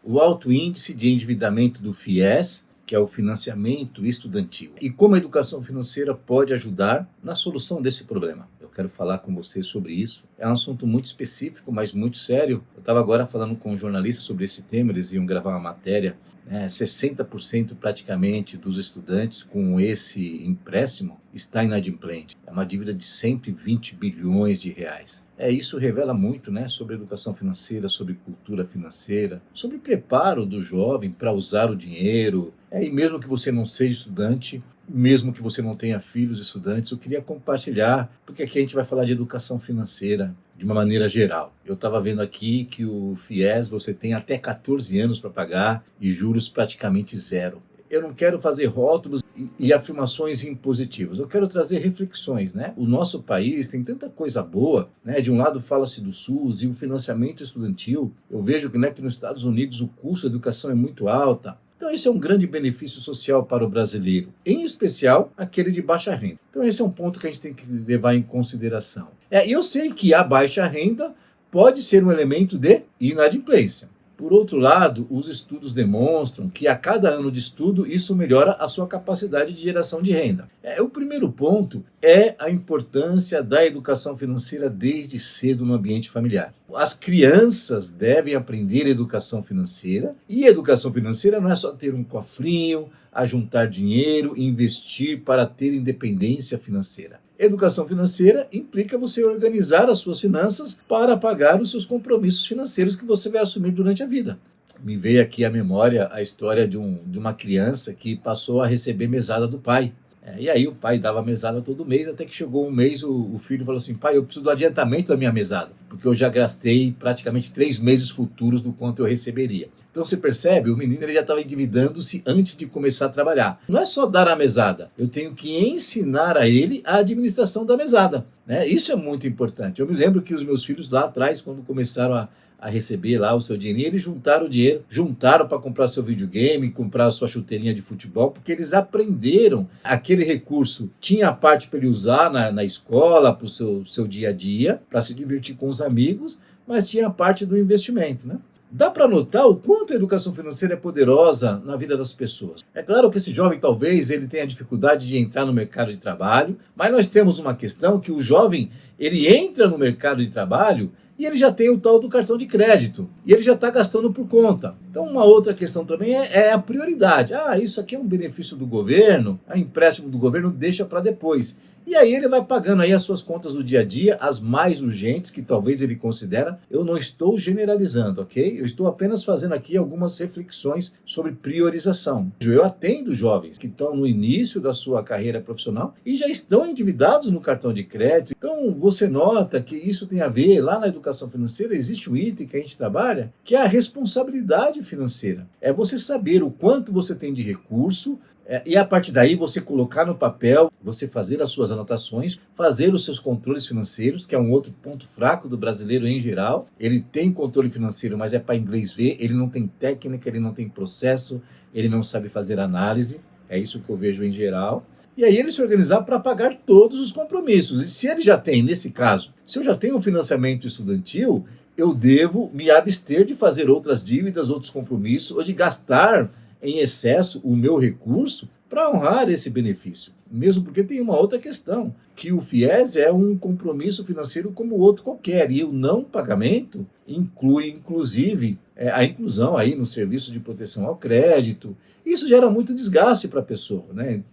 o alto índice de endividamento do FIES, que é o financiamento estudantil, e como a educação financeira pode ajudar na solução desse problema. Eu quero falar com você sobre isso. É um assunto muito específico, mas muito sério. Eu estava agora falando com um jornalista sobre esse tema, eles iam gravar uma matéria. 60% praticamente dos estudantes com esse empréstimo está inadimplente. É uma dívida de 120 bilhões de reais. Isso revela muito, sobre educação financeira, sobre cultura financeira, sobre preparo do jovem para usar o dinheiro. E mesmo que você não seja estudante, mesmo que você não tenha filhos estudantes, eu queria compartilhar, porque aqui a gente vai falar de educação financeira de uma maneira geral. Eu estava vendo aqui que o FIES você tem até 14 anos para pagar e juros praticamente zero. Eu não quero fazer rótulos e afirmações impositivas, eu quero trazer reflexões. O nosso país tem tanta coisa boa, de um lado fala-se do SUS e o financiamento estudantil. Eu vejo que nos Estados Unidos o custo da educação é muito alta. Então esse é um grande benefício social para o brasileiro, em especial aquele de baixa renda. Então esse é um ponto que a gente tem que levar em consideração. E eu sei que a baixa renda pode ser um elemento de inadimplência. Por outro lado, os estudos demonstram que a cada ano de estudo isso melhora a sua capacidade de geração de renda. O primeiro ponto é a importância da educação financeira desde cedo no ambiente familiar. As crianças devem aprender educação financeira, e educação financeira não é só ter um cofrinho, ajuntar dinheiro e investir para ter independência financeira. Educação financeira implica você organizar as suas finanças para pagar os seus compromissos financeiros que você vai assumir durante a vida. Me veio aqui à memória a história de uma criança que passou a receber mesada do pai. E aí o pai dava mesada todo mês, até que chegou um mês o filho falou assim: pai, eu preciso do adiantamento da minha mesada, porque eu já gastei praticamente 3 meses futuros do quanto eu receberia. Então você percebe, o menino ele já estava endividando-se antes de começar a trabalhar. Não é só dar a mesada, eu tenho que ensinar a ele a administração da mesada. Isso é muito importante. Eu me lembro que os meus filhos lá atrás, quando começaram a receber lá o seu dinheiro, eles juntaram o dinheiro, juntaram para comprar seu videogame, comprar a sua chuteirinha de futebol, porque eles aprenderam aquele recurso. Tinha a parte para ele usar na escola, para o seu dia a dia, para se divertir com os amigos, mas tinha a parte do investimento. Dá para notar o quanto a educação financeira é poderosa na vida das pessoas. É claro que esse jovem talvez ele tenha dificuldade de entrar no mercado de trabalho, mas nós temos uma questão que o jovem ele entra no mercado de trabalho e ele já tem o tal do cartão de crédito, e ele já está gastando por conta. Então uma outra questão também é a prioridade. Isso aqui é um benefício do governo, é um empréstimo do governo, deixa para depois. E aí ele vai pagando aí as suas contas do dia a dia, as mais urgentes, que talvez ele considera. Eu não estou generalizando, ok? Eu estou apenas fazendo aqui algumas reflexões sobre priorização. Eu atendo jovens que estão no início da sua carreira profissional e já estão endividados no cartão de crédito. Então você nota que isso tem a ver, lá na educação financeira existe um item que a gente trabalha, que é a responsabilidade financeira. É você saber o quanto você tem de recurso, e a partir daí você colocar no papel, você fazer as suas anotações, fazer os seus controles financeiros, que é um outro ponto fraco do brasileiro em geral. Ele tem controle financeiro, mas é para inglês ver, ele não tem técnica, ele não tem processo, ele não sabe fazer análise. É isso que eu vejo em geral. E aí ele se organizar para pagar todos os compromissos. E se ele já tem, nesse caso, se eu já tenho um financiamento estudantil, eu devo me abster de fazer outras dívidas, outros compromissos, ou de gastar em excesso o meu recurso para honrar esse benefício. Mesmo porque tem uma outra questão, que o FIES é um compromisso financeiro como outro qualquer, e o não pagamento inclui, inclusive, a inclusão aí no serviço de proteção ao crédito. Isso gera muito desgaste para a pessoa.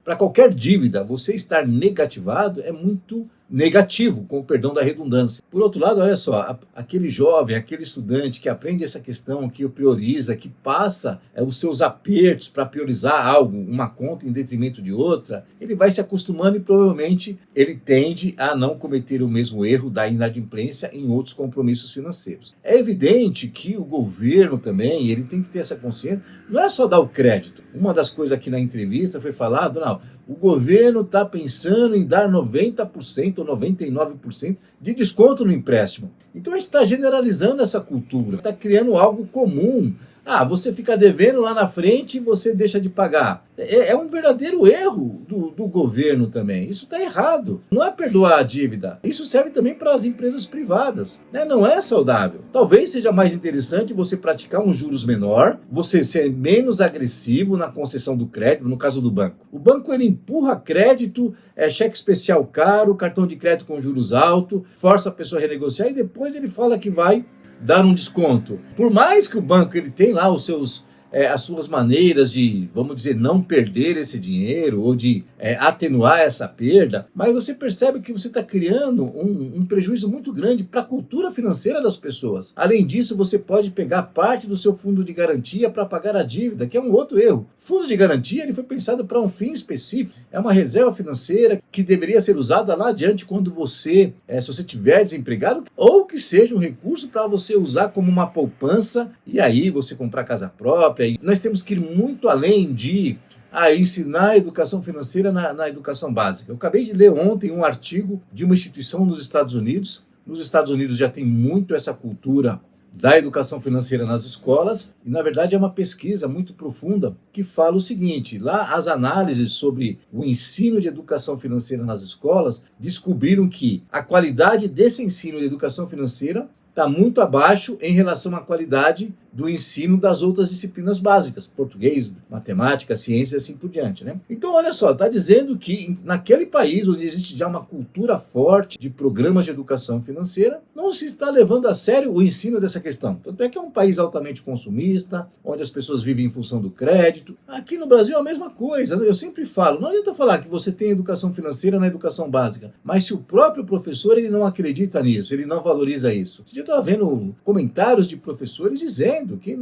Para qualquer dívida, você estar negativado é muito negativo, com o perdão da redundância. Por outro lado, olha só, aquele jovem, aquele estudante que aprende essa questão, que prioriza, que passa os seus apertos para priorizar algo, uma conta em detrimento de outra, ele vai se acostumando e provavelmente ele tende a não cometer o mesmo erro da inadimplência em outros compromissos financeiros. É evidente que o governo também, ele tem que ter essa consciência, não é só dar o crédito. Uma das coisas aqui na entrevista foi falado, o governo está pensando em dar 90% ou 99% de desconto no empréstimo. Então a gente está generalizando essa cultura, está criando algo comum. Ah, você fica devendo lá na frente e você deixa de pagar. É um verdadeiro erro do governo também. Isso está errado. Não é perdoar a dívida. Isso serve também para as empresas privadas, né? Não é saudável. Talvez seja mais interessante você praticar um juros menor, você ser menos agressivo na concessão do crédito, no caso do banco. O banco ele empurra crédito, cheque especial caro, cartão de crédito com juros alto, força a pessoa a renegociar e depois ele fala que vai dar um desconto. Por mais que o banco ele tem lá as suas maneiras de, vamos dizer, não perder esse dinheiro ou de atenuar essa perda, mas você percebe que você está criando um prejuízo muito grande para a cultura financeira das pessoas. Além disso, você pode pegar parte do seu fundo de garantia para pagar a dívida, que é um outro erro. Fundo de garantia ele foi pensado para um fim específico. É uma reserva financeira que deveria ser usada lá adiante quando se você tiver desempregado, ou que seja um recurso para você usar como uma poupança e aí você comprar casa própria. E nós temos que ir muito além de ensinar a educação financeira na educação básica. Eu acabei de ler ontem um artigo de uma instituição nos Estados Unidos. Nos Estados Unidos já tem muito essa cultura da educação financeira nas escolas, e na verdade é uma pesquisa muito profunda que fala o seguinte: lá as análises sobre o ensino de educação financeira nas escolas descobriram que a qualidade desse ensino de educação financeira está muito abaixo em relação à qualidade do ensino das outras disciplinas básicas, português, matemática, ciência e assim por diante, né? Então, olha só, está dizendo que naquele país onde existe já uma cultura forte de programas de educação financeira, não se está levando a sério o ensino dessa questão. Tanto é que é um país altamente consumista, onde as pessoas vivem em função do crédito. Aqui no Brasil é a mesma coisa, né? Eu sempre falo, não adianta falar que você tem educação financeira na educação básica, mas se o próprio professor ele não acredita nisso, ele não valoriza isso. Eu estava vendo comentários de professores dizendo que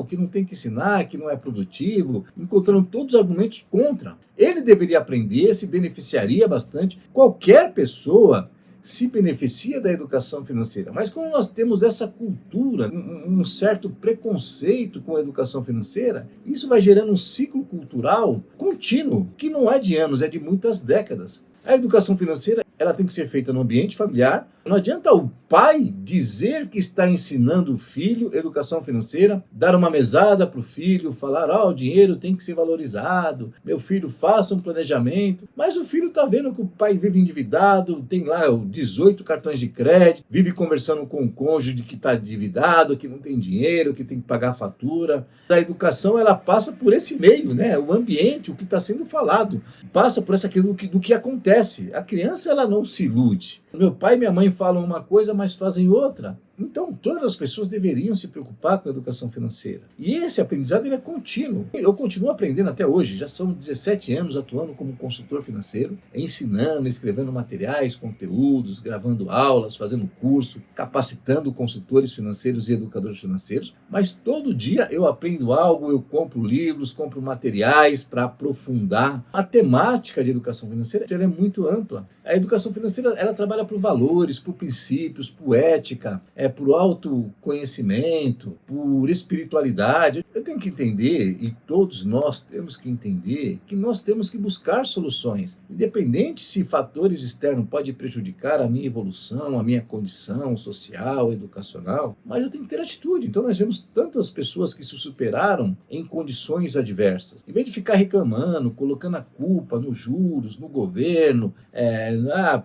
que não tem que ensinar, que não é produtivo, encontrando todos os argumentos contra. Ele deveria aprender, se beneficiaria bastante. Qualquer pessoa se beneficia da educação financeira, mas como nós temos essa cultura, um certo preconceito com a educação financeira, isso vai gerando um ciclo cultural contínuo, que não é de anos, é de muitas décadas. A educação financeira ela tem que ser feita no ambiente familiar. Não adianta o pai dizer que está ensinando o filho educação financeira, dar uma mesada para o filho, falar, o dinheiro tem que ser valorizado, meu filho faça um planejamento, mas o filho está vendo que o pai vive endividado, tem lá 18 cartões de crédito, vive conversando com o cônjuge que está endividado, que não tem dinheiro, que tem que pagar a fatura. A educação ela passa por esse meio, né? O ambiente, o que está sendo falado, passa por essa questão do que acontece. A criança ela não se ilude. Meu pai e minha mãe falam uma coisa, mas fazem outra. Então, todas as pessoas deveriam se preocupar com a educação financeira. E esse aprendizado ele é contínuo. Eu continuo aprendendo até hoje. Já são 17 anos atuando como consultor financeiro, ensinando, escrevendo materiais, conteúdos, gravando aulas, fazendo curso, capacitando consultores financeiros e educadores financeiros. Mas todo dia eu aprendo algo, eu compro livros, compro materiais para aprofundar. A temática de educação financeira ela é muito ampla. A educação financeira ela trabalha por valores, por princípios, por ética, por autoconhecimento, por espiritualidade. Eu tenho que entender, e todos nós temos que entender, que nós temos que buscar soluções. Independente se fatores externos podem prejudicar a minha evolução, a minha condição social, educacional, mas eu tenho que ter atitude. Então nós vemos tantas pessoas que se superaram em condições adversas. Em vez de ficar reclamando, colocando a culpa nos juros, no governo,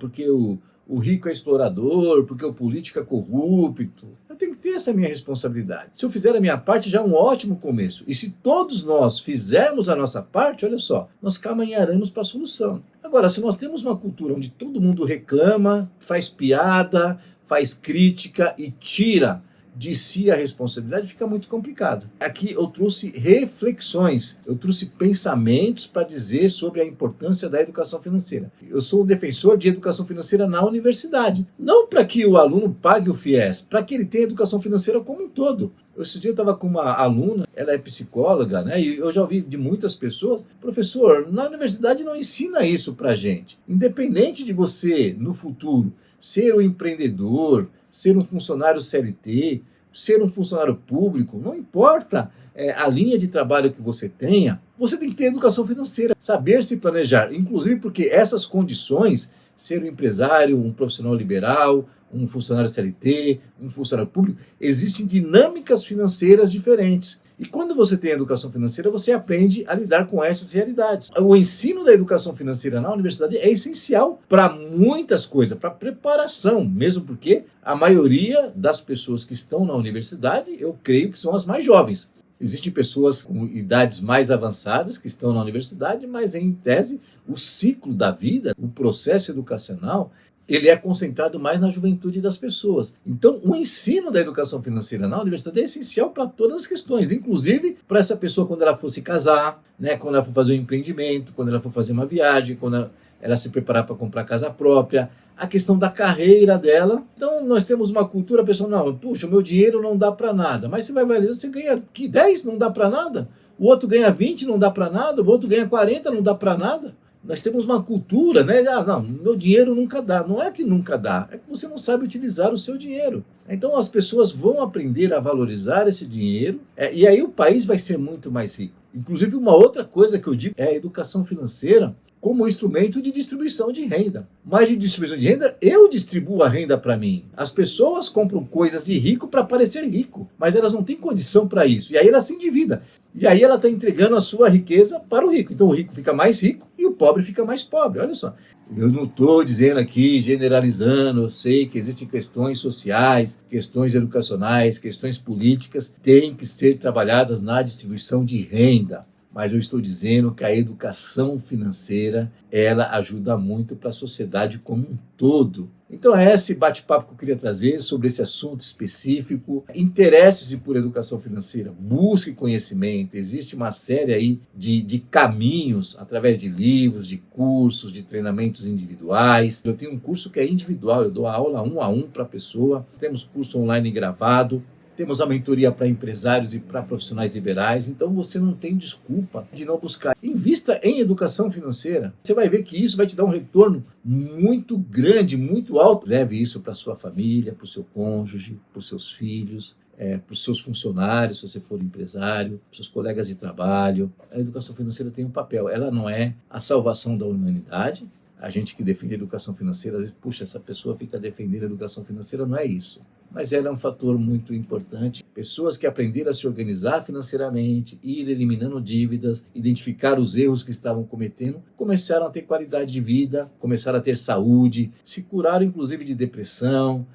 porque o rico é explorador, porque o político é corrupto. Eu tenho que ter essa minha responsabilidade. Se eu fizer a minha parte, já é um ótimo começo. E se todos nós fizermos a nossa parte, olha só, nós caminharemos para a solução. Agora, se nós temos uma cultura onde todo mundo reclama, faz piada, faz crítica e tira de si a responsabilidade, fica muito complicado. Aqui eu trouxe reflexões, eu trouxe pensamentos para dizer sobre a importância da educação financeira. Eu sou um defensor de educação financeira na universidade, não para que o aluno pague o FIES, para que ele tenha educação financeira como um todo. Esse dia eu estava com uma aluna, ela é psicóloga, né? E eu já ouvi de muitas pessoas, professor, na universidade não ensina isso para a gente. Independente de você, no futuro, ser um empreendedor, ser um funcionário CLT, ser um funcionário público, não importa a linha de trabalho que você tenha, você tem que ter educação financeira, saber se planejar, inclusive porque essas condições, ser um empresário, um profissional liberal, um funcionário CLT, um funcionário público, existem dinâmicas financeiras diferentes. E quando você tem educação financeira, você aprende a lidar com essas realidades. O ensino da educação financeira na universidade é essencial para muitas coisas, para preparação, mesmo porque a maioria das pessoas que estão na universidade, eu creio que são as mais jovens. Existem pessoas com idades mais avançadas que estão na universidade, mas em tese, o ciclo da vida, o processo educacional, ele é concentrado mais na juventude das pessoas. Então, o ensino da educação financeira na universidade é essencial para todas as questões, inclusive para essa pessoa quando ela for se casar, né, quando ela for fazer um empreendimento, quando ela for fazer uma viagem, quando ela se preparar para comprar casa própria, a questão da carreira dela. Então, nós temos uma cultura, a pessoa, não, puxa, o meu dinheiro não dá para nada. Mas você vai valer, você ganha 10, não dá para nada. O outro ganha 20, não dá para nada. O outro ganha 40, não dá para nada. Nós temos uma cultura, né? Ah, não, meu dinheiro nunca dá. Não é que nunca dá, é que você não sabe utilizar o seu dinheiro. Então as pessoas vão aprender a valorizar esse dinheiro e aí o país vai ser muito mais rico. Inclusive, uma outra coisa que eu digo é a educação financeira como instrumento de distribuição de renda. Mas de distribuição de renda, eu distribuo a renda para mim. As pessoas compram coisas de rico para parecer rico, mas elas não têm condição para isso. E aí ela se endivida. E aí ela está entregando a sua riqueza para o rico. Então o rico fica mais rico e o pobre fica mais pobre. Olha só. Eu não estou dizendo aqui, generalizando, eu sei que existem questões sociais, questões educacionais, questões políticas, têm que ser trabalhadas na distribuição de renda. Mas eu estou dizendo que a educação financeira, ela ajuda muito para a sociedade como um todo. Então é esse bate-papo que eu queria trazer sobre esse assunto específico. Interesse-se por educação financeira, busque conhecimento. Existe uma série aí de caminhos, através de livros, de cursos, de treinamentos individuais. Eu tenho um curso que é individual, eu dou a aula 1 a 1 para a pessoa. Temos curso online gravado. Temos a mentoria para empresários e para profissionais liberais, então você não tem desculpa de não buscar. Invista em educação financeira. Você vai ver que isso vai te dar um retorno muito grande, muito alto. Leve isso para a sua família, para o seu cônjuge, para os seus filhos, para os seus funcionários, se você for empresário, para os seus colegas de trabalho. A educação financeira tem um papel. Ela não é a salvação da humanidade. A gente que defende a educação financeira, às vezes, puxa, essa pessoa fica defendendo a educação financeira, não é isso. Mas ela é um fator muito importante. Pessoas que aprenderam a se organizar financeiramente, ir eliminando dívidas, identificar os erros que estavam cometendo, começaram a ter qualidade de vida, começaram a ter saúde, se curaram inclusive de depressão,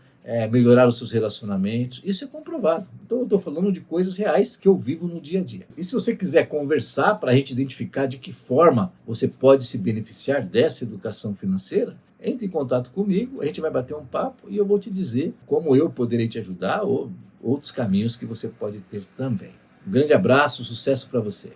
melhorar os seus relacionamentos. Isso é comprovado. Então eu estou falando de coisas reais que eu vivo no dia a dia. E se você quiser conversar para a gente identificar de que forma você pode se beneficiar dessa educação financeira, entre em contato comigo, a gente vai bater um papo e eu vou te dizer como eu poderei te ajudar ou outros caminhos que você pode ter também. Um grande abraço, sucesso para você.